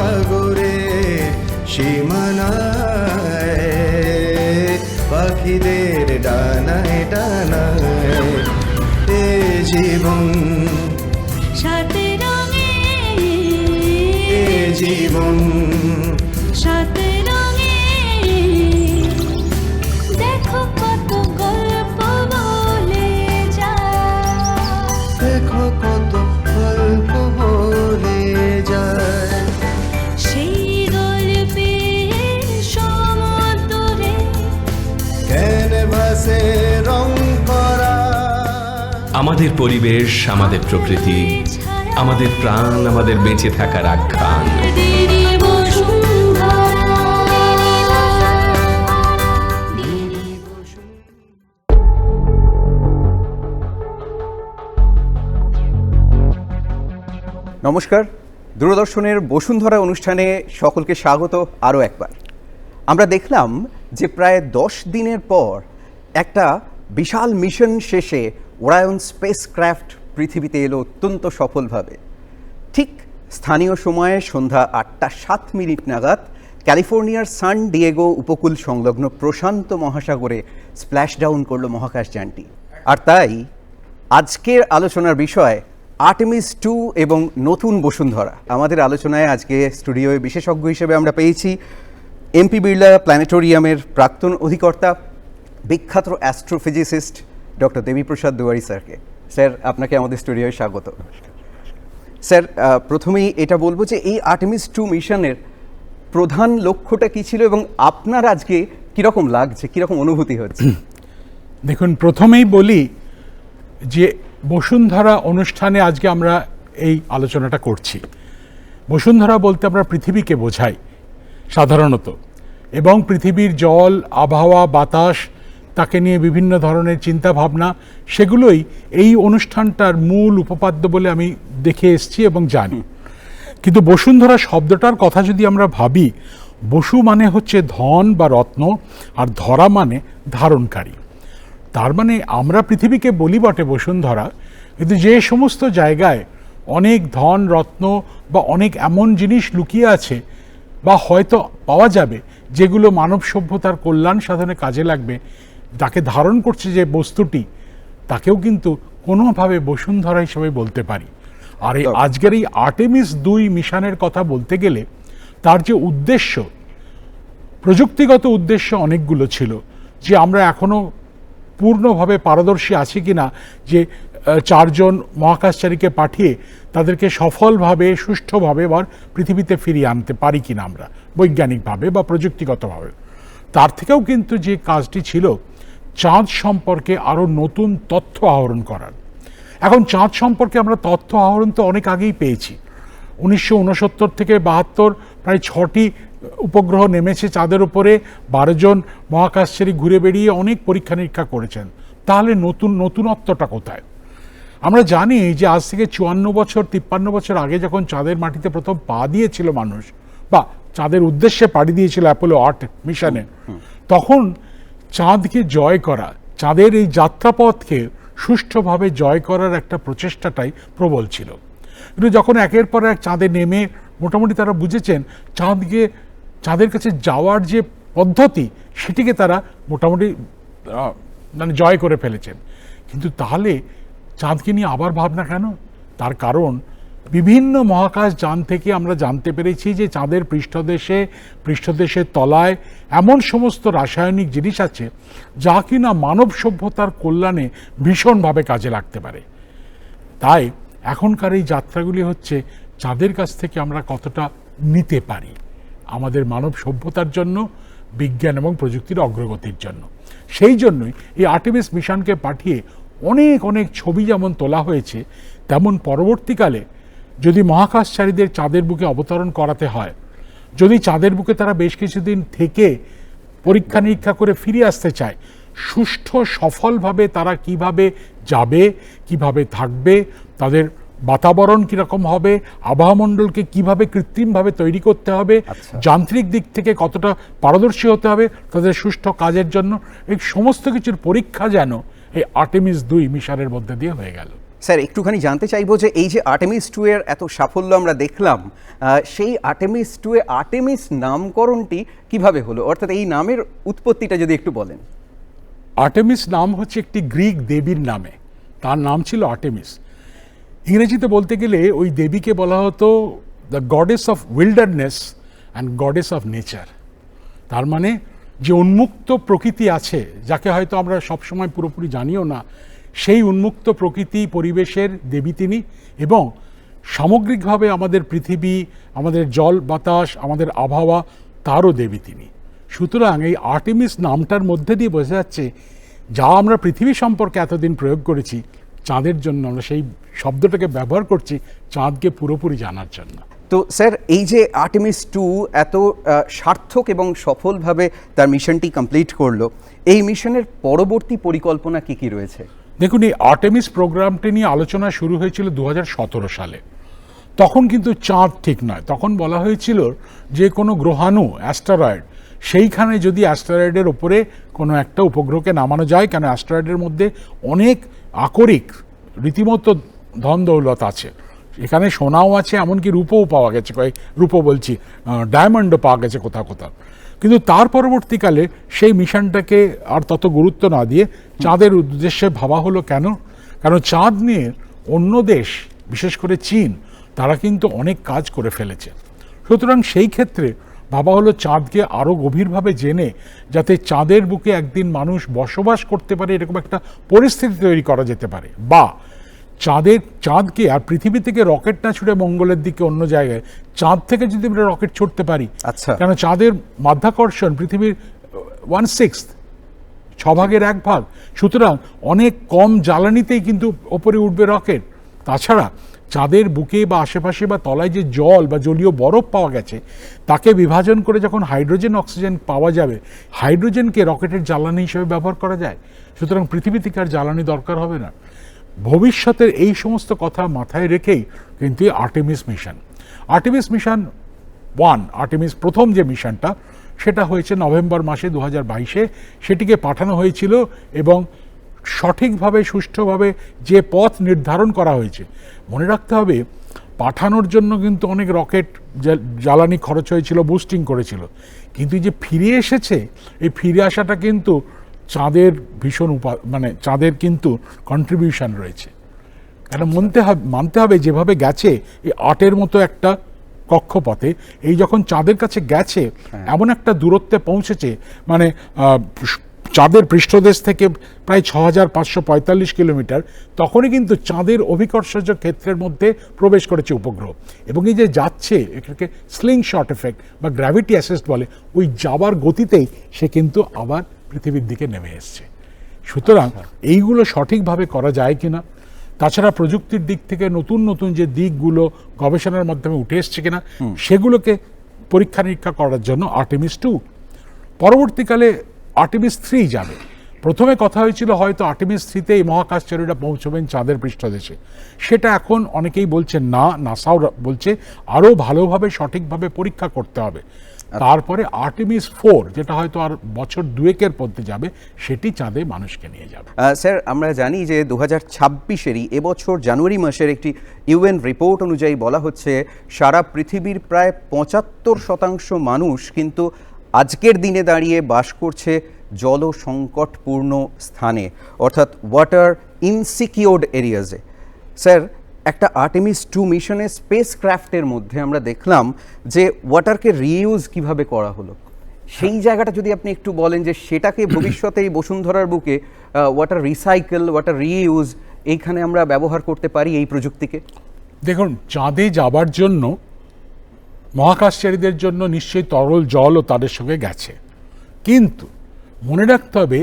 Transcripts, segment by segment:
সাগরে সীমানায়, পাখিদের ডানায় ডানায় এ জীবন, সাথে রঙে এ জীবন, সাথে রঙে দেখো কত গল্প বলে যায়, দেখো কত গল্প বলে যায়। সেই গল্পের সমুদ্রে ক্যানভাসে রং করা। আমাদের পরিবেশ, আমাদের প্রকৃতি, আমাদের প্রাণ, আমাদের বেঁচে থাকার আখ্যান। নমস্কার, দূরদর্শনের বসুন্ধরা অনুষ্ঠানে সকলকে স্বাগত আরও একবার। আমরা দেখলাম যে প্রায় 10 দিনের পর একটা বিশাল মিশন শেষে ওরায়ন স্পেসক্রাফট পৃথিবীতে এলো অত্যন্ত সফলভাবে। ঠিক স্থানীয় সময়ে সন্ধ্যা 8:07 নাগাদ ক্যালিফোর্নিয়ার সান ডিয়েগো উপকূল সংলগ্ন প্রশান্ত মহাসাগরে স্প্ল্যাশ ডাউন করলো মহাকাশযানটি। আর তাই আজকের আলোচনার বিষয় আর্টেমিস 2 এবং নতুন বসুন্ধরা। আমাদের আলোচনায় আজকে স্টুডিওয়ে বিশেষজ্ঞ হিসেবে আমরা পেয়েছি এমপি বিড়লা প্ল্যানেটোরিয়ামের প্রাক্তন অধিকর্তা, বিখ্যাত অ্যাস্ট্রোফিজিসিস্ট ডক্টর দেবীপ্রসাদ দুয়ারি স্যারকে। স্যার, আপনাকে আমাদের স্টুডিওয়ে স্বাগত। স্যার, প্রথমেই এটা বলবো যে এই আর্টেমিস 2 মিশনের প্রধান লক্ষ্যটা কী ছিল এবং আপনার আজকে কীরকম লাগছে, কীরকম অনুভূতি হচ্ছে? দেখুন, প্রথমেই বলি যে বসুন্ধরা অনুষ্ঠানে আজকে আমরা এই আলোচনাটা করছি। বসুন্ধরা বলতে আমরা পৃথিবীকে বোঝাই সাধারণত, এবং পৃথিবীর জল, আবহাওয়া, বাতাস, তাকে নিয়ে বিভিন্ন ধরনের চিন্তাভাবনা, সেগুলোই এই অনুষ্ঠানটার মূল উপপাদ্য বলে আমি দেখে এসেছি এবং জানি। কিন্তু বসুন্ধরা শব্দটার কথা যদি আমরা ভাবি, বসু মানে হচ্ছে ধন বা রত্ন, আর ধরা মানে ধারণকারী। তার মানে আমরা পৃথিবীকে বলি বটে বসুন্ধরা, কিন্তু যে সমস্ত জায়গায় অনেক ধন রত্ন বা অনেক এমন জিনিস লুকিয়ে আছে বা হয়তো পাওয়া যাবে যেগুলো মানব সভ্যতার কল্যাণ সাধনে কাজে লাগবে, তাকে ধারণ করছে যে বস্তুটি, তাকেও কিন্তু কোনোভাবে বসুন্ধরা হিসেবে বলতে পারি। আর এই আজকের এই আর্টেমিস 2 মিশনের কথা বলতে গেলে তার যে উদ্দেশ্য, প্রযুক্তিগত উদ্দেশ্য অনেকগুলো ছিল, যে আমরা এখনও পূর্ণভাবে পারদর্শী আছি কিনা যে 4 জন মহাকাশচারীকে পাঠিয়ে তাদেরকে সফলভাবে সুষ্ঠুভাবে আবার পৃথিবীতে ফিরিয়ে আনতে পারি কিনা আমরা বৈজ্ঞানিকভাবে বা প্রযুক্তিগতভাবে। তার থেকেও কিন্তু যে কাজটি ছিল চাঁদ সম্পর্কে আরও নতুন তথ্য আহরণ করার। এখন চাঁদ সম্পর্কে আমরা তথ্য আহরণ তো অনেক আগেই পেয়েছি। 1969 থেকে 72 প্রায় 6টি উপগ্রহ নেমেছে চাঁদের উপরে, 12 জন মহাকাশচারী ঘুরে বেরিয়ে অনেক পরীক্ষা নিরীক্ষা করেছেন। তাহলে নতুনত্বটা কোথায়? আমরা জানি যে আজ থেকে 54 বছর 53 বছর আগে যখন চাঁদের মাটিতে প্রথম পা দিয়েছিল মানুষ, বা চাঁদের উদ্দেশ্যে পাড়ি দিয়েছিল অ্যাপোলো 8 মিশনে, তখন চাঁদকে জয় করা, চাঁদের এই যাত্রাপথকে সুষ্ঠুভাবে জয় করার একটা প্রচেষ্টাটাই প্রবল ছিল। কিন্তু যখন একের পর এক চাঁদে নেমে মোটামুটি তারা বুঝেছেন চাঁদের কাছে যাওয়ার যে পদ্ধতি, সেটিকে তারা মোটামুটি মানে জয় করে ফেলেছেন। কিন্তু তাহলে চাঁদকে নিয়ে আবার ভাবনা কেন? তার কারণ বিভিন্ন মহাকাশ যান থেকে আমরা জানতে পেরেছি যে চাঁদের পৃষ্ঠদেশের তলায় এমন সমস্ত রাসায়নিক জিনিস আছে যা কিনা মানব সভ্যতার কল্যাণে ভীষণভাবে কাজে লাগতে পারে। তাই এখনকার এই যাত্রাগুলি হচ্ছে চাঁদের কাছ থেকে আমরা কতটা নিতে পারি আমাদের মানব সভ্যতার জন্য, বিজ্ঞান এবং প্রযুক্তির অগ্রগতির জন্য। সেই জন্যই এই আর্টেমিস মিশনকে পাঠিয়ে অনেক ছবি যেমন তোলা হয়েছে, তেমন পরবর্তীকালে যদি মহাকাশচারীদের চাঁদের বুকে অবতরণ করাতে হয়, যদি চাঁদের বুকে তারা বেশ কিছুদিন থেকে পরীক্ষা নিরীক্ষা করে ফিরে আসতে চায়, সুষ্ঠু সফলভাবে তারা কিভাবে যাবে, কিভাবে থাকবে, তাদের বাতাবরণ কীরকম হবে, আবহাওয়ামণ্ডলকে কিভাবে কৃত্রিমভাবে তৈরি করতে হবে, যান্ত্রিক দিক থেকে কতটা পারদর্শী হতে হবে তাদের সুষ্ঠু কাজের জন্য, এই সমস্ত কিছুর পরীক্ষা যেন এই আর্টেমিস 2 মিশনের মধ্যে দিয়ে হয়ে গেল। স্যার একটুখানি জানতে চাইবো যে এই যে আর্টেমিস 2 এর এত সাফল্য আমরা দেখলাম, সেই আর্টেমিস 2 এ আর্টেমিস নামকরণটি কিভাবে হলো, অর্থাৎ এই নামের উৎপত্তিটা যদি একটু বলেন। আর্টেমিস নাম হচ্ছে একটি গ্রিক দেবীর নামে, তার নাম ছিল আর্টেমিস। ইংরেজিতে বলতে গেলে ওই দেবীকে বলা হতো the goddess of wilderness and goddess of nature. তার মানে যে উন্মুক্ত প্রকৃতি আছে, যাকে হয়তো আমরা সবসময় পুরোপুরি জানিও না, সেই উন্মুক্ত প্রকৃতি পরিবেশের দেবী তিনি, এবং সামগ্রিকভাবে আমাদের পৃথিবী, আমাদের জল বাতাস, আমাদের আবহাওয়া, তারও দেবী তিনি। সুতরাং এই আর্টেমিস নামটার মধ্যে দিয়ে বোঝা যাচ্ছে যা আমরা পৃথিবী সম্পর্কে এতদিন প্রয়োগ করেছি, চাঁদের জন্য আমরা সেই শব্দটাকে ব্যবহার করছি চাঁদকে পুরোপুরি জানার জন্য। তো স্যার এই যে আর্টেমিস 2 এত সার্থক এবং সফলভাবে তার মিশনটি কমপ্লিট করলো, এই মিশনের পরবর্তী পরিকল্পনা কি কি রয়েছে? দেখুন, এই আর্টেমিস প্রোগ্রামটি নিয়ে আলোচনা শুরু হয়েছিল 2017 সালে। তখন কিন্তু চাঁদ ঠিক নয়, তখন বলা হয়েছিল যে কোনো গ্রহাণু, অ্যাস্টেরয়েড, সেইখানে যদি অ্যাস্টেরয়েডের ওপরে কোনো একটা উপগ্রহকে নামানো যায়, কেন অ্যাস্টেরয়েডের মধ্যে অনেক আকরিক রীতিমতো ধন দৌলত আছে, এখানে সোনাও আছে, এমনকি রূপও পাওয়া গেছে, ডায়মন্ডও পাওয়া গেছে কোথাও কোথাও। কিন্তু তার পরবর্তীকালে সেই মিশনটাকে আর তত গুরুত্ব না দিয়ে চাঁদের উদ্দেশ্যে ভাবা হলো। কেন? কারণ চাঁদ নিয়ে অন্য দেশ, বিশেষ করে চীন, তারা কিন্তু অনেক কাজ করে ফেলেছে। সুতরাং সেই ক্ষেত্রে ভাবা হলো চাঁদকে আরও গভীরভাবে জেনে যাতে চাঁদের বুকে একদিন মানুষ বসবাস করতে পারে এরকম একটা পরিস্থিতি তৈরি করা যেতে পারে, বা চাঁদকে আর পৃথিবী থেকে রকেট না ছুড়ে মঙ্গলের দিকে অন্য জায়গায়, চাঁদ থেকে যদি আমরা রকেট ছুটতে পারি। আচ্ছা, কেন চাঁদের মাধ্যাকর্ষণ পৃথিবীর 1/6, 1/6 ভাগ, সুতরাং অনেক কম জ্বালানিতেই কিন্তু ওপরে উঠবে রকেট। তাছাড়া চাঁদের বুকে বা আশেপাশে বা তলায় যে জল বা জলীয় বরফ পাওয়া গেছে, তাকে বিভাজন করে যখন হাইড্রোজেন অক্সিজেন পাওয়া যাবে, হাইড্রোজেনকে রকেটের জ্বালানি হিসেবে ব্যবহার করা যায়। সুতরাং পৃথিবী থেকে আর জ্বালানি দরকার হবে না। ভবিষ্যতের এই সমস্ত কথা মাথায় রেখেই কিন্তু আর্টেমিস মিশন 1, আর্টেমিস প্রথম যে মিশনটা, সেটা হয়েছে নভেম্বর মাসে 2022-এ। সেটিকে পাঠানো হয়েছিল এবং সঠিকভাবে, সুষ্ঠুভাবে যে পথ নির্ধারণ করা হয়েছে, মনে রাখতে হবে পাঠানোর জন্য কিন্তু অনেক রকেট জ্বালানি খরচ হয়েছিল, বুস্টিং করেছিল, কিন্তু যে ফিরে এসেছে, এই ফিরে আসাটা কিন্তু চাঁদের ভীষণ চাঁদের কিন্তু কন্ট্রিবিউশন রয়েছে। কারণ মানতে হবে যেভাবে গেছে এই 8-এর মতো একটা কক্ষপথে, এই যখন চাঁদের কাছে গেছে, এমন একটা দূরত্বে পৌঁছেছে, মানে চাঁদের পৃষ্ঠদেশ থেকে প্রায় 6545 কিলোমিটার, তখনই কিন্তু চাঁদের অভিকর্ষজ ক্ষেত্রের মধ্যে প্রবেশ করেছে উপগ্রহ। এবং এই যে যাচ্ছে, এটাকে স্লিং শট এফেক্ট বা গ্র্যাভিটি অ্যাসিস্ট বলে, ওই যাবার গতিতেই সে কিন্তু আবার পৃথিবীর দিকে নেমে এসছে। সুতরাং এইগুলো সঠিকভাবে করা যায় কিনা, তাছাড়া প্রযুক্তির দিক থেকে নতুন নতুন যে দিকগুলো গবেষণার মাধ্যমে উঠে এসছে কিনা, সেগুলোকে পরীক্ষা নিরীক্ষা করার জন্য আর্টেমিস 2। পরবর্তীকালে আর্টেমিস 3 যাবে। প্রথমে কথা হয়েছিল হয়তো আর্টেমিস 3-তে এই মহাকাশচারীরা পৌঁছবেন চাঁদের পৃষ্ঠদেশে। সেটা এখন অনেকেই বলছেন না, নাসাও বলছে আরও ভালোভাবে সঠিকভাবে পরীক্ষা করতে হবে। তারপরে আর্টেমিস 4, যেটা হয়তো আর বছর 2-এর মধ্যে যাবে, সেটি চাঁদে মানুষকে নিয়ে যাবে। স্যার আমরা জানি যে 2026-এরই এবছর জানুয়ারি মাসের একটি ইউএন রিপোর্ট অনুযায়ী বলা হচ্ছে সারা পৃথিবীর প্রায় 75% মানুষ কিন্তু আজকের দিনে দাঁড়িয়ে বাস করছে জল সংকটপূর্ণ স্থানে, অর্থাৎ ওয়াটার ইনসিকিউরড এরিয়াজে। স্যার একটা আর্টেমিস 2 মিশনে স্পেস ক্রাফটের মধ্যে আমরা দেখলাম যে ওয়াটারকে রিইউজ কিভাবে করা হলো, সেই জায়গাটা যদি আপনি একটু বলেন যে সেটাকে ভবিষ্যতে এই বসুন্ধরার বুকে ওয়াটার রিসাইকেল, ওয়াটার রিইউজ, এইখানে আমরা ব্যবহার করতে পারি এই প্রযুক্তিকে। দেখুন, চাঁদে যাবার জন্য মহাকাশচারীদের জন্য নিশ্চয়ই তরল জলও তাদের সঙ্গে গেছে, কিন্তু মনে রাখতে হবে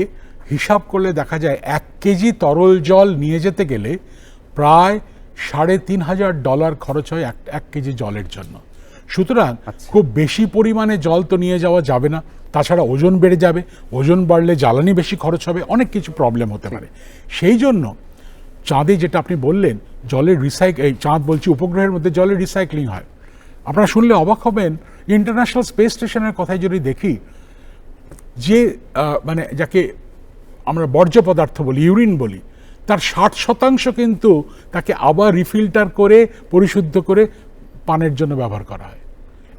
হিসাব করলে দেখা যায় 1 কেজি তরল জল নিয়ে যেতে গেলে প্রায় $3,500 খরচ হয় 1 কেজি জলের জন্য। সুতরাং খুব বেশি পরিমাণে জল তো নিয়ে যাওয়া যাবে না, তাছাড়া ওজন বেড়ে যাবে, ওজন বাড়লে জ্বালানি বেশি খরচ হবে, অনেক কিছু প্রবলেম হতে পারে। সেই জন্য চাঁদে যেটা আপনি বললেন, জলের চাঁদ বলছি উপগ্রহের মধ্যে জলের রিসাইক্লিং হয়। আপনারা শুনলে অবাক হবেন, ইন্টারন্যাশনাল স্পেস স্টেশনের কথায় যদি দেখি, যে যাকে আমরা বর্জ্য পদার্থ বলি, ইউরিন বলি, তার 60% কিন্তু তাকে আবার রিফিল্টার করে পরিশুদ্ধ করে পানের জন্য ব্যবহার করা হয়।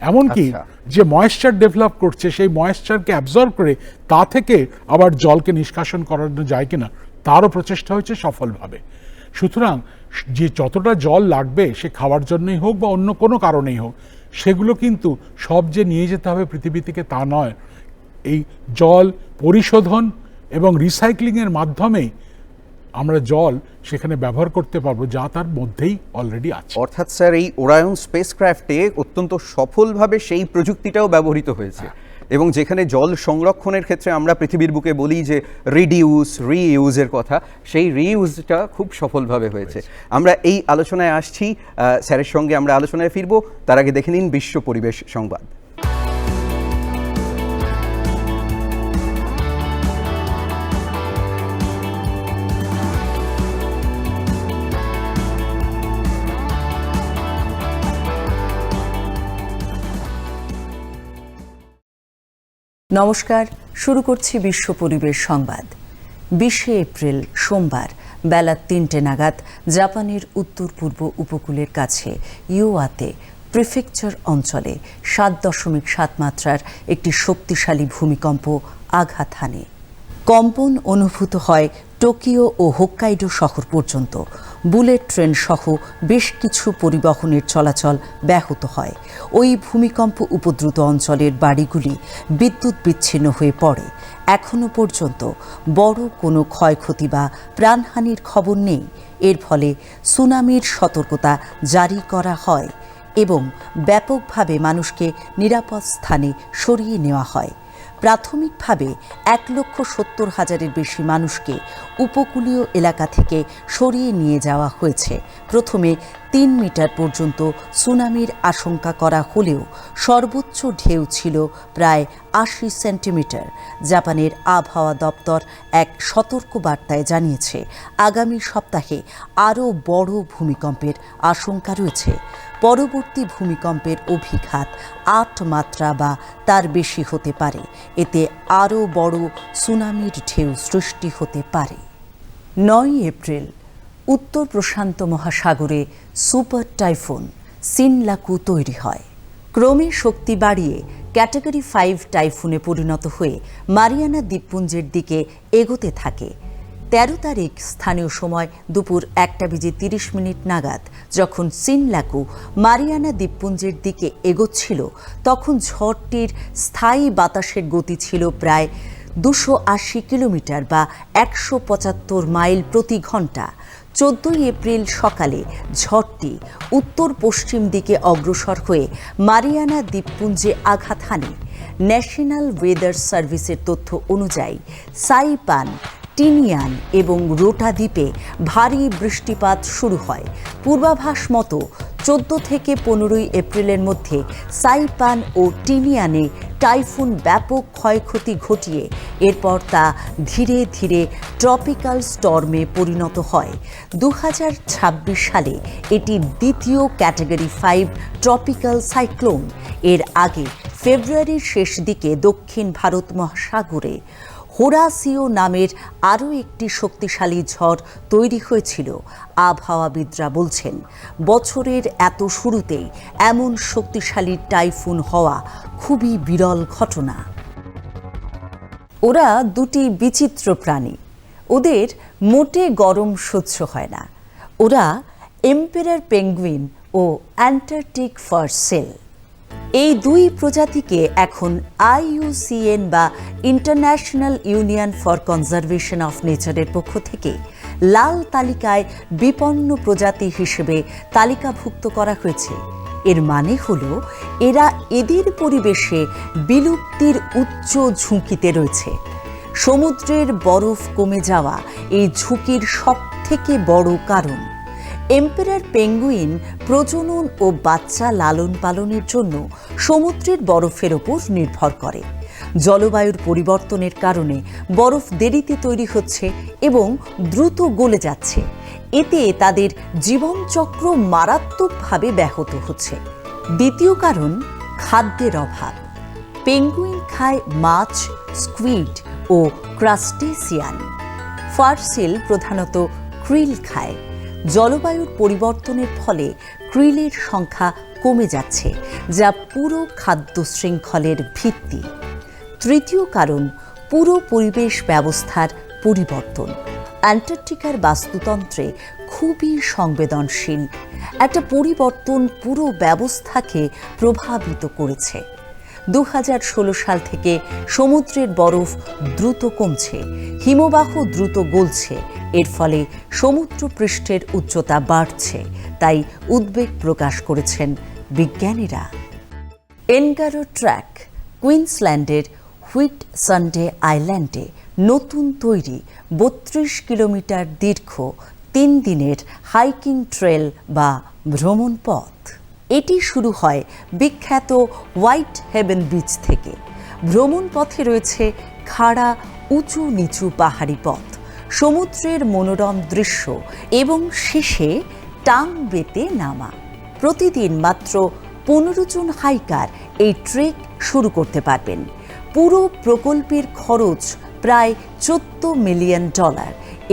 এমনকি আচ্ছা। যে ময়েশ্চার ডেভেলপ করছে সেই ময়েশ্চারকে অ্যাবজর্ব করে তা থেকে আবার জলকে নিষ্কাশন করানো যায় কিনা তারও প্রচেষ্টা হয়েছে সফলভাবে। সুতরাং যে যতটা জল লাগবে সে খাওয়ার জন্যই হোক বা অন্য কোনো কারণেই হোক, সেগুলো কিন্তু সব যে নিয়ে যেতে হবে পৃথিবী থেকে তা নয়। এই জল পরিশোধন এবং রিসাইক্লিংয়ের মাধ্যমেই আমরা জল সেখানে ব্যবহার করতে পারবো, যা তার মধ্যেই অলরেডি আছে। অর্থাৎ স্যার এই ওরায়ন স্পেসক্রাফটে অত্যন্ত সফলভাবে সেই প্রযুক্তিটাও ব্যবহৃত হয়েছে, এবং যেখানে জল সংরক্ষণের ক্ষেত্রে আমরা পৃথিবীর বুকে বলি যে রিডিউস রিইউজের কথা, সেই রিইউজটা খুব সফলভাবে হয়েছে। আমরা এই আলোচনায় আসছি, স্যারের সঙ্গে আমরা আলোচনায় ফিরবো। তার আগে দেখে নিন বিশ্ব পরিবেশ সংবাদ। নমস্কার, শুরু করছি বিশ্ব পরিবেশ সংবাদ। 20শে এপ্রিল সোমবার বেলা 3টে নাগাদ জাপানের উত্তর পূর্ব উপকূলের কাছে ইওয়াতে প্রিফেকচার অঞ্চলে 7.7 মাত্রার একটি শক্তিশালী ভূমিকম্প আঘাত হানে। কম্পন অনুভূত হয় টোকিও ও হোক্কাইডো শহর পর্যন্ত। বুলেট ট্রেন সহ বেশ কিছু পরিবহনের চলাচল ব্যাহত হয়। ওই ভূমিকম্প উপদ্রুত অঞ্চলের বাড়িগুলি বিদ্যুৎ বিচ্ছিন্ন হয়ে পড়ে। এখনও পর্যন্ত বড় কোনো ক্ষয়ক্ষতি বা প্রাণহানির খবর নেই। এর ফলে সুনামির সতর্কতা জারি করা হয় এবং ব্যাপকভাবে মানুষকে নিরাপদ স্থানে সরিয়ে নেওয়া হয়। প্রাথমিকভাবে 1,70,000-এর বেশি মানুষকে উপকূলীয় এলাকা থেকে সরিয়ে নিয়ে যাওয়া হয়েছে। প্রথমে 3 মিটার পর্যন্ত সুনামির আশঙ্কা করা হলেও সর্বোচ্চ ঢেউ ছিল প্রায় 80 সেন্টিমিটার। জাপানের আবহাওয়া দপ্তর এক সতর্কবার্তায় জানিয়েছে, আগামী সপ্তাহে আরও বড় ভূমিকম্পের আশঙ্কা রয়েছে। পরবর্তী ভূমিকম্পের অভিঘাত 8 মাত্রা বা তার বেশি হতে পারে। এতে আরও বড় সুনামির ঢেউ সৃষ্টি হতে পারে। 9 এপ্রিল উত্তর প্রশান্ত মহাসাগরে সুপার টাইফুন সিনলাকু তৈরি হয়। ক্রমে শক্তি বাড়িয়ে ক্যাটাগরি 5 টাইফুনে পরিণত হয়ে মারিয়ানা দ্বীপপুঞ্জের দিকে এগোতে থাকে। 13 তারিখ স্থানীয় সময় দুপুর 1:30 নাগাদ যখন সিনলাকু মারিয়ানা দ্বীপপুঞ্জের দিকে এগোচ্ছিল, তখন ঝড়টির স্থায়ী বাতাসের গতি ছিল প্রায় 280 কিলোমিটার বা 175 মাইল প্রতি ঘন্টা। 14 এপ্রিল সকালে ঝড়টি উত্তর পশ্চিম দিকে অগ্রসর হয়ে মারিয়ানা দ্বীপপুঞ্জে আঘাত হানে। ন্যাশনাল ওয়েদার সার্ভিসের তথ্য অনুযায়ী সাইপান, টিনিয়ান এবং রোটা দ্বীপে ভারী বৃষ্টিপাত শুরু হয়। পূর্বাভাস মতো 14 থেকে 15 এপ্রিলের মধ্যে সাইপান ও টিনিয়ানে টাইফুন ব্যাপক ক্ষয়ক্ষতি ঘটিয়ে এরপর তা ধীরে ধীরে ট্রপিক্যাল স্টর্মে পরিণত হয়। 2026 সালে এটি দ্বিতীয় ক্যাটাগরি 5 ট্রপিক্যাল সাইক্লোন। এর আগে ফেব্রুয়ারির শেষ দিকে দক্ষিণ ভারত মহাসাগরে হোরাসিও নামের আরও একটি শক্তিশালী ঝড় তৈরি হয়েছিল। আবহাওয়াবিদরা বলছেন, বছরের এত শুরুতেই এমন শক্তিশালী টাইফুন হওয়া খুবই বিরল ঘটনা। ওরা দুটি বিচিত্র প্রাণী। ওদের মোটে গরম সহ্য হয় না। ওরা এম্পেরার পেঙ্গুইন ও অ্যান্টার্কটিক ফারসেল। এই দুই প্রজাতিকে এখন IUCN বা international union for conservation of নেচারের পক্ষ থেকে লাল তালিকায় বিপন্ন প্রজাতি হিসেবে তালিকাভুক্ত করা হয়েছে। এর মানে হলো এরা এদের পরিবেশে বিলুপ্তির উচ্চ ঝুঁকিতে রয়েছে। সমুদ্রের বরফ কমে যাওয়া এই ঝুঁকির সবথেকে বড় কারণ। এম্পেরার পেঙ্গুইন প্রজনন ও বাচ্চা লালন পালনের জন্য সমুদ্রের বরফের ওপর নির্ভর করে। জলবায়ুর পরিবর্তনের কারণে বরফ দেরিতে তৈরি হচ্ছে এবং দ্রুত গলে যাচ্ছে। এতে তাদের জীবনচক্র মারাত্মকভাবে ব্যাহত হচ্ছে। দ্বিতীয় কারণ, খাদ্যের অভাব। পেঙ্গুইন খায় মাছ, স্কুইড ও ক্রাস্টেসিয়ান। ফারসিল প্রধানত ক্রিল খায়। জলবায়ুর পরিবর্তনের ফলে ক্রিলের সংখ্যা কমে যাচ্ছে, যা পুরো খাদ্য শৃঙ্খলের ভিত্তি। তৃতীয় কারণ, পুরো পরিবেশ ব্যবস্থার পরিবর্তন। অ্যান্টার্কটিকার বাস্তুতন্ত্রে খুবই সংবেদনশীল একটা পরিবর্তন পুরো ব্যবস্থাকে প্রভাবিত করেছে। 2016 সাল থেকে সমুদ্রের বরফ দ্রুত কমছে, হিমবাহ দ্রুত গলছে, এর ফলে সমুদ্র পৃষ্ঠের উচ্চতা বাড়ছে। তাই উদ্বেগ প্রকাশ করেছেন বিজ্ঞানীরা। এনগারো ট্র্যাক কুইন্সল্যান্ডের হুইট সানডে আইল্যান্ডে নতুন তৈরি 32 কিলোমিটার দীর্ঘ 3 দিনের হাইকিং ট্রেল বা ভ্রমণ পথ। এটি শুরু হয় বিখ্যাত হোয়াইট হেভেন বিচ থেকে। ভ্রমণ পথে রয়েছে খাড়া উঁচু নিচু পাহাড়ি পথ, সমুদ্রের মনোরম দৃশ্য এবং শেষে টাং বেতে নামা। প্রতিদিন মাত্র 15 জন হাইকার এই ট্রেক শুরু করতে পারবেন। পুরো প্রকল্পের খরচ প্রায় $14 মিলিয়ন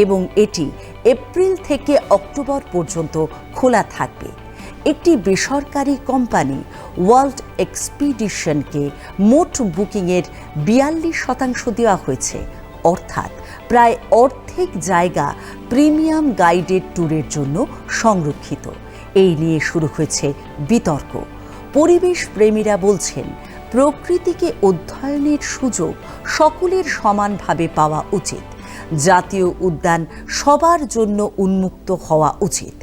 এবং এটি এপ্রিল থেকে অক্টোবর পর্যন্ত খোলা থাকবে। একটি বেসরকারি কোম্পানি ওয়ার্ল্ড এক্সপিডিশনকে মোট বুকিংয়ের 42% দেওয়া হয়েছে, অর্থাৎ প্রায় অর্ধেক জায়গা প্রিমিয়াম গাইডেড ট্যুরের জন্য সংরক্ষিত। এই নিয়ে শুরু হয়েছে বিতর্ক। পরিবেশ প্রেমীরা বলছেন, প্রকৃতিকে অধ্যয়নের সুযোগ সকলের সমানভাবে পাওয়া উচিত। জাতীয় উদ্যান সবার জন্য উন্মুক্ত হওয়া উচিত,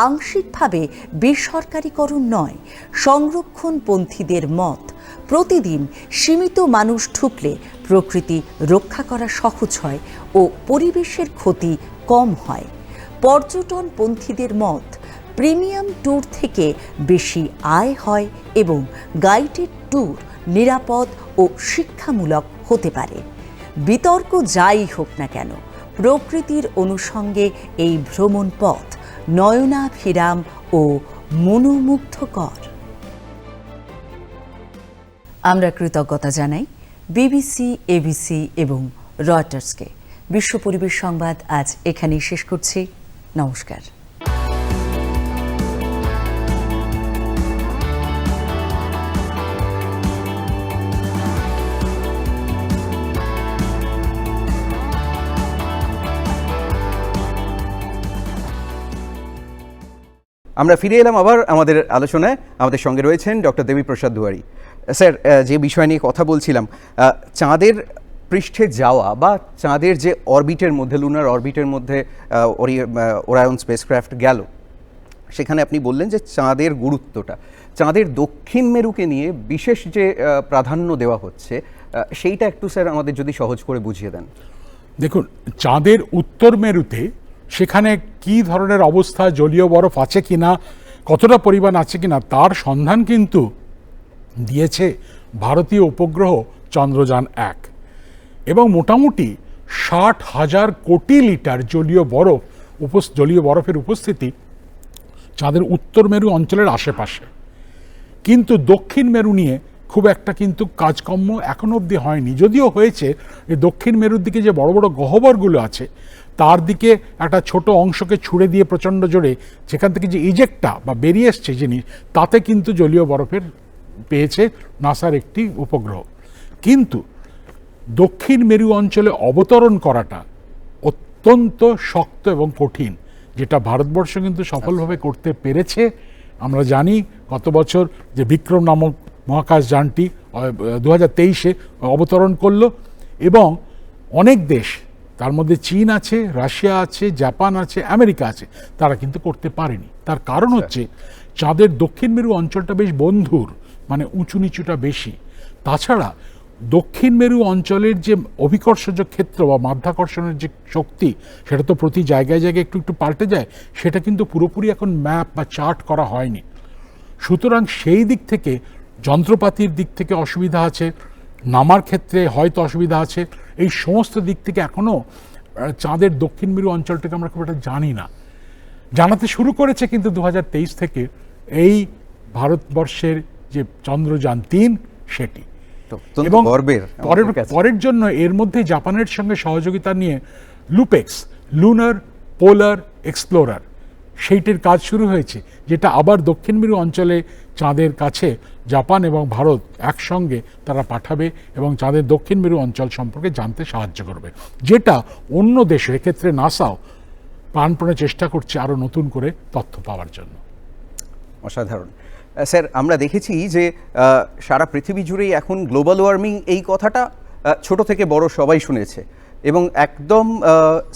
আংশিকভাবে বেসরকারীকরণ নয়। সংরক্ষণপন্থীদের মত, প্রতিদিন সীমিত মানুষ ঢুকলে প্রকৃতি রক্ষা করা সহজ হয় ও পরিবেশের ক্ষতি কম হয়। পর্যটনপন্থীদের মত, প্রিমিয়াম ট্যুর থেকে বেশি আয় হয় এবং গাইডেড ট্যুর নিরাপদ ও শিক্ষামূলক হতে পারে। বিতর্ক যাই হোক না কেন, প্রকৃতির অনুষঙ্গে এই ভ্রমণ পথ নয়নাভিরাম ও মনোমুগ্ধকর। আমরা কৃতজ্ঞতা জানাই বিবিসি, এবিসি এবং রয়টার্সকে। বিশ্ব পরিবেশ সংবাদ আজ এখানেই শেষ করছি। নমস্কার। আমরা ফিরে এলাম আবার আমাদের আলোচনায়। আমাদের সঙ্গে রয়েছেন ডক্টর দেবীপ্রসাদ দুয়ারি। স্যার, যে বিষয় নিয়ে কথা বলছিলাম, চাঁদের পৃষ্ঠে যাওয়া বা চাঁদের যে অরবিটের মধ্যে, লুনার অরবিটের মধ্যে ওরায়ন স্পেসক্রাফট গেল, সেখানে আপনি বললেন যে চাঁদের গুরুত্বটা, চাঁদের দক্ষিণ মেরুকে নিয়ে বিশেষ যে প্রাধান্য দেওয়া হচ্ছে, সেইটা একটু স্যার আমাদের যদি সহজ করে বুঝিয়ে দেন। দেখুন, চাঁদের উত্তর মেরুতে সেখানে কি ধরনের অবস্থা, জলীয় বরফ আছে কিনা, কতটা পরিমাণ আছে কিনা, তার সন্ধান কিন্তু দিয়েছে ভারতীয় উপগ্রহ চন্দ্রযান 1 এবং মোটামুটি 60,000 কোটি লিটার জলীয় বরফের উপস্থিতি চাঁদের উত্তর মেরু অঞ্চলের আশেপাশে। কিন্তু দক্ষিণ মেরু নিয়ে খুব একটা কিন্তু কাজকর্ম এখনো অবধি হয়নি। যদিও হয়েছে যে দক্ষিণ মেরুর দিকে যে বড় বড় গহ্বরগুলো আছে তার দিকে একটা ছোট অংশকে ছুঁড়ে দিয়ে প্রচণ্ড জোরে যেখান থেকে যে ইজেক্টটা বা বেরিয়ে এসছে জিনিস, তাতে কিন্তু জলীয় বরফের পেয়েছে নাসার একটি উপগ্রহ। কিন্তু দক্ষিণ মেরু অঞ্চলে অবতরণ করাটা অত্যন্ত শক্ত এবং কঠিন, যেটা ভারতবর্ষ কিন্তু সফলভাবে করতে পেরেছে। আমরা জানি গত বছর যে বিক্রম নামক মহাকাশ যানটি 2023-এ অবতরণ করলো এবং অনেক দেশ, তার মধ্যে চীন আছে, রাশিয়া আছে, জাপান আছে, আমেরিকা আছে, তারা কিন্তু করতে পারেনি। তার কারণ হচ্ছে চাঁদের দক্ষিণ মেরু অঞ্চলটা বেশ বন্ধুর, মানে উঁচু নিচুটা বেশি। তাছাড়া দক্ষিণ মেরু অঞ্চলের যে অভিকর্ষজ ক্ষেত্র বা মাধ্যাকর্ষণের যে শক্তি, সেটা তো প্রতি জায়গায় জায়গায় একটু একটু পাল্টে যায়, সেটা কিন্তু পুরোপুরি এখন ম্যাপ বা চার্ট করা হয়নি। সুতরাং সেই দিক থেকে যন্ত্রপাতির দিক থেকে অসুবিধা আছে, নামার ক্ষেত্রে হয়তো অসুবিধা আছে। এই সমস্ত দিক থেকে এখনও চাঁদের দক্ষিণ মেরু অঞ্চলটাকে আমরা খুব একটা জানি না। জানাতে শুরু করেছে কিন্তু 2023 থেকে এই ভারতবর্ষের যে চন্দ্রযান 3 সেটি। এবং পরের জন্য এর মধ্যে জাপানের সঙ্গে সহযোগিতা নিয়ে লুপেক্স, লুনার পোলার এক্সপ্লোরার, সেইটির কাজ শুরু হয়েছে, যেটা আবার দক্ষিণ মেরু অঞ্চলে চাঁদের কাছে জাপান এবং ভারত একসঙ্গে তারা পাঠাবে এবং চাঁদের দক্ষিণ মেরু অঞ্চল সম্পর্কে জানতে সাহায্য করবে, যেটা অন্য দেশে, এক্ষেত্রে নাসাও প্রাণপণে চেষ্টা করছে আরও নতুন করে তথ্য পাওয়ার জন্য। অসাধারণ। স্যার, আমরা দেখেছি যে সারা পৃথিবী জুড়েই এখন গ্লোবাল ওয়ার্মিং এই কথাটা ছোট থেকে বড় সবাই শুনেছে, এবং একদম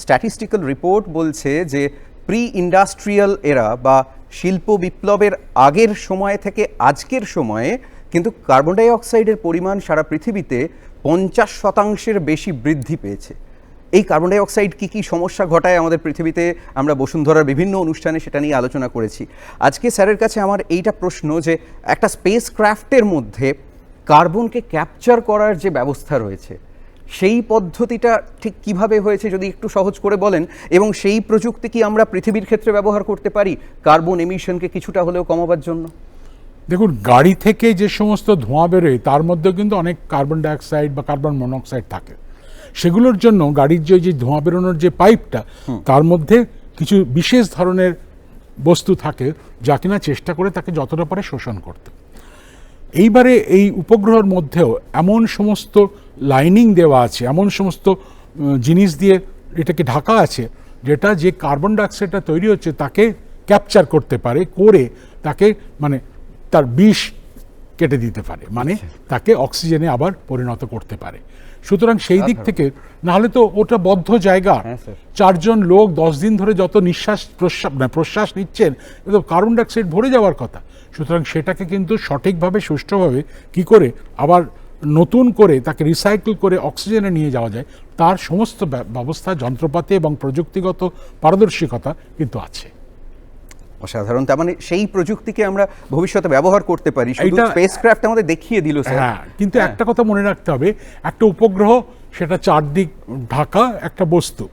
স্ট্যাটিস্টিক্যাল রিপোর্ট বলছে যে প্রি ইন্ডাস্ট্রিয়াল এরা বা শিল্প বিপ্লবের আগের সময় থেকে আজকের সময়ে কিন্তু কার্বন ডাই অক্সাইডের পরিমাণ সারা পৃথিবীতে 50% বেশি বৃদ্ধি পেয়েছে। এই কার্বন ডাই অক্সাইড কী কী সমস্যা ঘটায় আমাদের পৃথিবীতে, আমরা বসুন্ধরার বিভিন্ন অনুষ্ঠানে সেটা নিয়ে আলোচনা করেছি। আজকে স্যারের কাছে আমার এইটা প্রশ্ন যে একটা স্পেস ক্রাফটের মধ্যে কার্বনকে ক্যাপচার করার যে ব্যবস্থা রয়েছে, সেই পদ্ধতিটা ঠিক কিভাবে হয়েছে যদি একটু সহজ করে বলেন, এবং সেই প্রযুক্তি কি আমরা পৃথিবীর ক্ষেত্রে ব্যবহার করতে পারি কার্বন এমিশনকে কিছুটা হলেও কমাবার জন্য? দেখুন, গাড়ি থেকে যে সমস্ত ধোঁয়া বেরোয় তার মধ্যে কিন্তু অনেক কার্বন ডাইঅক্সাইড বা কার্বন মনোক্সাইড থাকে। সেগুলোর জন্য গাড়ির যে ধোঁয়া বেরোনোর যে পাইপটা, তার মধ্যে কিছু বিশেষ ধরনের বস্তু থাকে যা কিনা চেষ্টা করে তাকে যতটা পারে শোষণ করতে। এইবারে এই উপগ্রহের মধ্যেও এমন সমস্ত লাইনিং দেওয়া আছে, এমন সমস্ত জিনিস দিয়ে এটাকে ঢাকা আছে, যেটা যে কার্বন ডাইঅক্সাইডটা তৈরি হচ্ছে তাকে ক্যাপচার করতে পারে, করে তাকে মানে তার বিষ কেটে দিতে পারে, মানে তাকে অক্সিজেনে আবার পরিণত করতে পারে। সুতরাং সেই দিক থেকে, নাহলে তো ওটা বদ্ধ জায়গা, 4 জন লোক 10 দিন ধরে যত নিঃশ্বাস প্রশ্বাস নিচ্ছেন, তো কার্বন ডাইঅক্সাইড ভরে যাওয়ার কথা। সুতরাং সেটাকে কিন্তু সঠিকভাবে সুষ্ঠুভাবে কি করে আবার নতুন করে তাকে রিসাইকেল করে অক্সিজেনে নিয়ে যাওয়া যায়, তার সমস্ত ব্যবস্থা, যন্ত্রপাতি এবং প্রযুক্তিগত পারদর্শিকতা কিন্তু আছে। অসাধারণ। তার মানে সেই প্রযুক্তিকে আমরা ভবিষ্যতে ব্যবহার করতে পারি, শুধু স্পেসক্রাফট আমাদের দেখিয়ে দিল স্যার। হ্যাঁ, কিন্তু একটা কথা মনে রাখতে হবে, একটা উপগ্রহ সেটা চারদিক ঢাকা একটা বস্তু,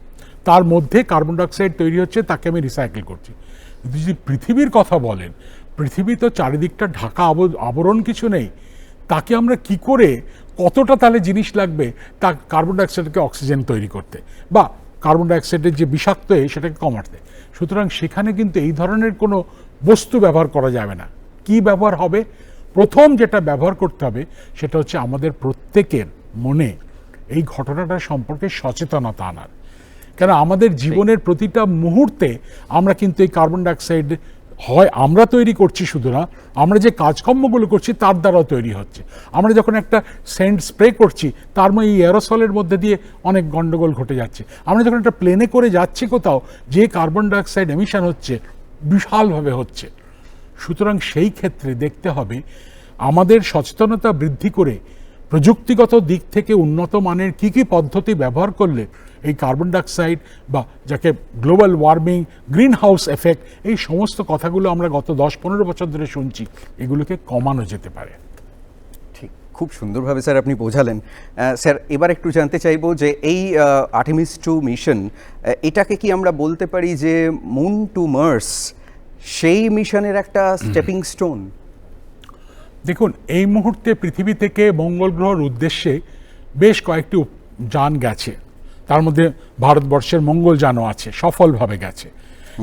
তার মধ্যে কার্বন ডাইঅক্সাইড তৈরি হচ্ছে, তাকে আমি রিসাইকেল করছি। কিন্তু যদি পৃথিবীর কথা বলেন, পৃথিবী তো চারিদিকটা ঢাকা, আবরণ কিছু নেই, তাকে আমরা কি করে, কতটা তাহলে জিনিস লাগবে তা কার্বন ডাইঅক্সাইডকে অক্সিজেন তৈরি করতে বা কার্বন ডাইঅক্সাইডের যে বিষাক্ত সেটাকে কমাতে। সুতরাং সেখানে কিন্তু এই ধরনের কোনো বস্তু ব্যবহার করা যাবে না। কি ব্যবহার হবে? প্রথম যেটা ব্যবহার করতে হবে সেটা হচ্ছে আমাদের প্রত্যেকের মনে এই ঘটনাটা সম্পর্কে সচেতনতা আনার। কেন আমাদের জীবনের প্রতিটা মুহূর্তে আমরা কিন্তু এই কার্বন ডাইঅক্সাইড হয় আমরা তৈরি করছি, শুধু না, আমরা যে কাজকর্মগুলো করছি তার দ্বারাও তৈরি হচ্ছে। আমরা যখন একটা সেন্ট স্প্রে করছি, তার মধ্যে এই এরোসলের মধ্যে দিয়ে অনেক গন্ডগোল ঘটে যাচ্ছে। আমরা যখন একটা প্লেনে করে যাচ্ছি কোথাও, যে কার্বন ডাইঅক্সাইড এমিশন হচ্ছে বিশালভাবে হচ্ছে। সুতরাং সেই ক্ষেত্রে দেখতে হবে আমাদের সচেতনতা বৃদ্ধি করে প্রযুক্তিগত দিক থেকে উন্নত মানের কী কী পদ্ধতি ব্যবহার করলে এই কার্বন ডাইঅক্সাইড বা যাকে global warming, green house effect, এই সমস্ত কথাগুলো আমরা গত 10-15 বছর ধরে শুনছি, এগুলোকে কমানো যেতে পারে। ঠিক, খুব সুন্দরভাবে স্যার আপনি বোঝালেন। স্যার, এবার একটু জানতে চাইবো যে এই আর্টেমিস 2 মিশন, এটাকে কি আমরা বলতে পারি যে মুন টু মার্স সেই মিশনের একটা স্টেপিং স্টোন? দেখুন, এই মুহূর্তে পৃথিবী থেকে মঙ্গল গ্রহের উদ্দেশ্যে বেশ কয়েকটি যান গেছে, তার মধ্যে ভারতবর্ষের মঙ্গলযানও আছে, সফলভাবে গেছে।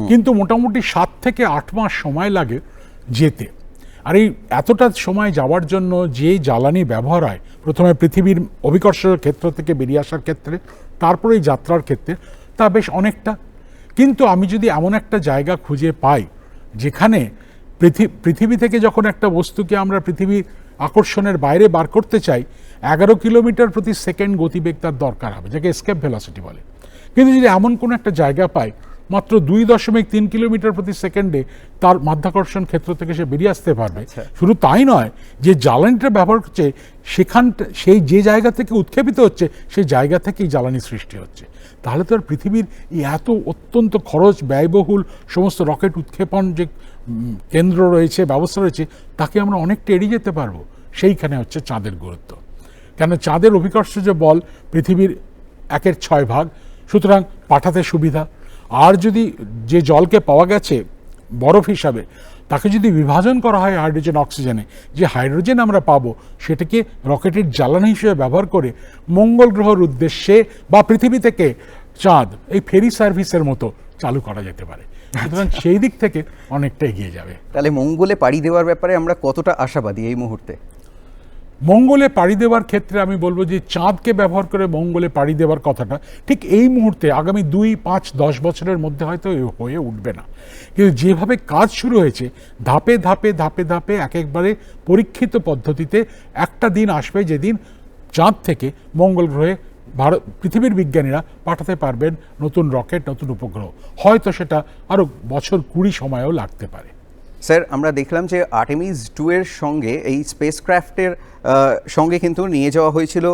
কিন্তু মোটামুটি 7 থেকে 8 মাস সময় লাগে যেতে। আর এই এতটা সময় যাওয়ার জন্য যে জ্বালানি ব্যবহার হয়, প্রথমে পৃথিবীর অভিকর্ষের ক্ষেত্র থেকে বেরিয়ে আসার ক্ষেত্রে, তারপরে এই যাত্রার ক্ষেত্রে, তা বেশ অনেকটা। কিন্তু আমি যদি এমন একটা জায়গা খুঁজে পাই যেখানে পৃথিবী থেকে যখন একটা বস্তুকে আমরা পৃথিবীর আকর্ষণের বাইরে বার করতে চাই, 11 কিলোমিটার প্রতি সেকেন্ড গতিবেগ তার দরকার হবে, যাকে এসকেপ ভেলোসিটি বলে। কিন্তু যদি এমন কোনো একটা জায়গা পাই মাত্র 2.3 কিলোমিটার প্রতি সেকেন্ডে তার মাধ্যাকর্ষণ ক্ষেত্র থেকে সে বেরিয়ে আসতে পারবে। শুধু তাই নয়, যে জ্বালানিটা ব্যবহার করছে সেই যে জায়গা থেকে উৎক্ষেপিত হচ্ছে, সেই জায়গা থেকেই জ্বালানি সৃষ্টি হচ্ছে। তাহলে তো আর পৃথিবীর এই এত অত্যন্ত খরচ ব্যয়বহুল সমস্ত রকেট উৎক্ষেপণ যে কেন্দ্র রয়েছে, ব্যবস্থা রয়েছে, তাকে আমরা অনেকটা এড়িয়ে যেতে পারবো। সেইখানে হচ্ছে চাঁদের গুরুত্ব। কেন চাঁদের অভিকর্ষজ বল পৃথিবীর 1/6 ভাগ, সুতরাং পাঠাতে সুবিধা। আর যদি যে জলকে পাওয়া গেছে বরফ হিসাবে, তাকে যদি বিভাজন করা হয় হাইড্রোজেন অক্সিজেনে, যে হাইড্রোজেন আমরা পাবো সেটাকে রকেটের জ্বালানি হিসেবে ব্যবহার করে মঙ্গল গ্রহের উদ্দেশ্যে বা পৃথিবী থেকে চাঁদ, এই ফেরি সার্ভিসের মতো চালু করা যেতে পারে। সুতরাং সেই দিক থেকে অনেকটা এগিয়ে যাবে। তাহলে মঙ্গলে পাড়ি দেওয়ার ব্যাপারে আমরা কতটা আশাবাদী এই মুহূর্তে? মঙ্গলে পাড়ি দেওয়ার ক্ষেত্রে আমি বলবো যে চাঁদকে ব্যবহার করে মঙ্গলে পাড়ি দেওয়ার কথাটা ঠিক এই মুহূর্তে আগামী 2, 5, 10 বছরের মধ্যে হয়তো হয়ে উঠবে না, কিন্তু যেভাবে কাজ শুরু হয়েছে ধাপে ধাপে ধাপে ধাপে একেবারে পরীক্ষিত পদ্ধতিতে একটা দিন আসবে যেদিন চাঁদ থেকে মঙ্গল গ্রহে পৃথিবীর বিজ্ঞানীরা পাঠাতে পারবেন নতুন রকেট, নতুন উপগ্রহ। হয়তো সেটা আরও বছর 20 সময়ও লাগতে পারে। স্যার, আমরা দেখলাম যে আর্টেমিস 2 এর সঙ্গে এই স্পেসক্রাফটের সঙ্গে কিন্তু নিয়ে যাওয়া হয়েছিল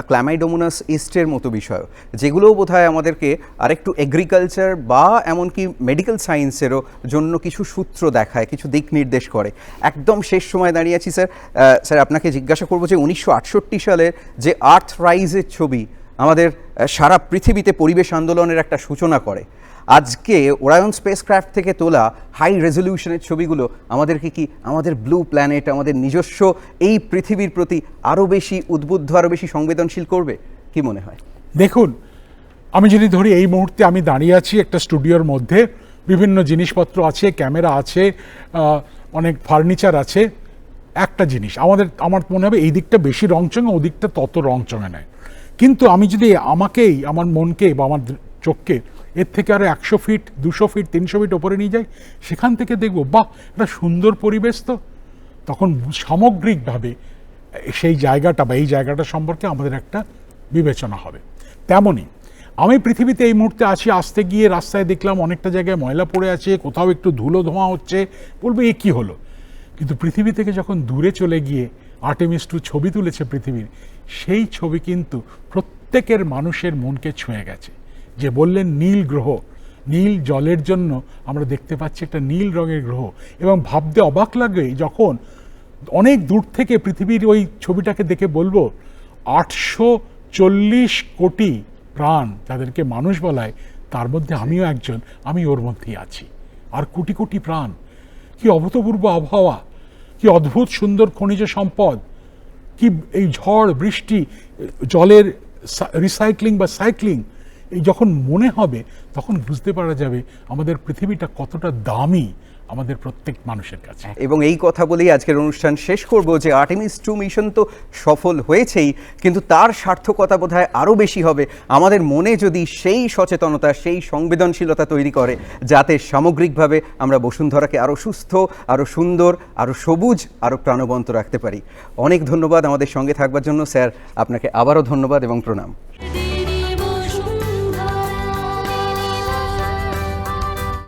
ক্ল্যামাইডোমোনাস ইস্টের মতো বিষয়, যেগুলোও বোধহয় আমাদেরকে আরেকটু এগ্রিকালচার বা এমনকি মেডিকেল সায়েন্সেরও জন্য কিছু সূত্র দেখায়, কিছু দিক নির্দেশ করে। একদম শেষ সময় দাঁড়িয়ে আছি স্যার। স্যার, আপনাকে জিজ্ঞাসা করবো যে 1968 সালের যে আর্থ রাইজের ছবি আমাদের সারা পৃথিবীতে পরিবেশ আন্দোলনের একটা সূচনা করে, আজকে ওরায়ন স্পেসক্রাফট থেকে তোলা হাই রেজলিউশনের ছবিগুলো আমাদেরকে কি আমাদের ব্লু প্ল্যানেট, আমাদের নিজস্ব এই পৃথিবীর প্রতি আরও বেশি উদ্বুদ্ধ, আরও বেশি সংবেদনশীল করবে? কি মনে হয়? দেখুন, আমি যদি ধরি এই মুহূর্তে আমি দাঁড়িয়ে আছি একটা স্টুডিওর মধ্যে, বিভিন্ন জিনিসপত্র আছে, ক্যামেরা আছে, অনেক ফার্নিচার আছে। একটা জিনিস আমার মনে হবে এই দিকটা বেশি রংচঙে, ও দিকটা তত রংচঙে নয়। কিন্তু আমি যদি আমার মনকে বা আমার চোখকে এর থেকে আরও 100 ফিট, 200 ফিট, 300 ফিট ওপরে নিয়ে যাই, সেখান থেকে দেখব বাহ, একটা সুন্দর পরিবেশ, তো তখন সামগ্রিকভাবে সেই জায়গাটা বা এই জায়গাটা সম্পর্কে আমাদের একটা বিবেচনা হবে। তেমনই আমি পৃথিবীতে এই মুহূর্তে আছি, আসতে গিয়ে রাস্তায় দেখলাম অনেকটা জায়গায় ময়লা পড়ে আছে, কোথাও একটু ধুলো ধোঁয়া হচ্ছে, বলবো এ কী হলো? কিন্তু পৃথিবী থেকে যখন দূরে চলে গিয়ে আর্টেমিস 2 ছবি তুলেছে পৃথিবীর, সেই ছবি কিন্তু প্রত্যেকের মানুষের মনকে ছুঁয়ে গেছে। যে বললেন নীল গ্রহ, নীল জলের জন্য আমরা দেখতে পাচ্ছি একটা নীল রঙের গ্রহ, এবং ভাবতে অবাক লাগে যখন অনেক দূর থেকে পৃথিবীর ওই ছবিটাকে দেখে বলবো 840 কোটি প্রাণ, যাদেরকে মানুষ বলায়, তার মধ্যে আমিও একজন, আমি ওর মধ্যেই আছি। আর কোটি কোটি প্রাণ, কি অভূতপূর্ব আবহাওয়া, কি অদ্ভুত সুন্দর খনিজ সম্পদ, কি এই ঝড় বৃষ্টি, জলের রিসাইক্লিং বা সাইক্লিং, এই যখন মনে হবে তখন বুঝতে পারা যাবে আমাদের পৃথিবীটা কতটা দামি আমাদের প্রত্যেক মানুষের কাছে। এবং এই কথা বলেই আজকের অনুষ্ঠান শেষ করব যে আর্টেমিস 2 মিশন তো সফল হয়েছেই, কিন্তু তার সার্থকতা বোধহয় আরও বেশি হবে আমাদের মনে যদি সেই সচেতনতা, সেই সংবেদনশীলতা তৈরি করে, যাতে সামগ্রিকভাবে আমরা বসুন্ধরাকে আরও সুস্থ, আরও সুন্দর, আরও সবুজ, আরও প্রাণবন্ত রাখতে পারি। অনেক ধন্যবাদ আমাদের সঙ্গে থাকবার জন্য স্যার, আপনাকে আবারও ধন্যবাদ এবং প্রণাম।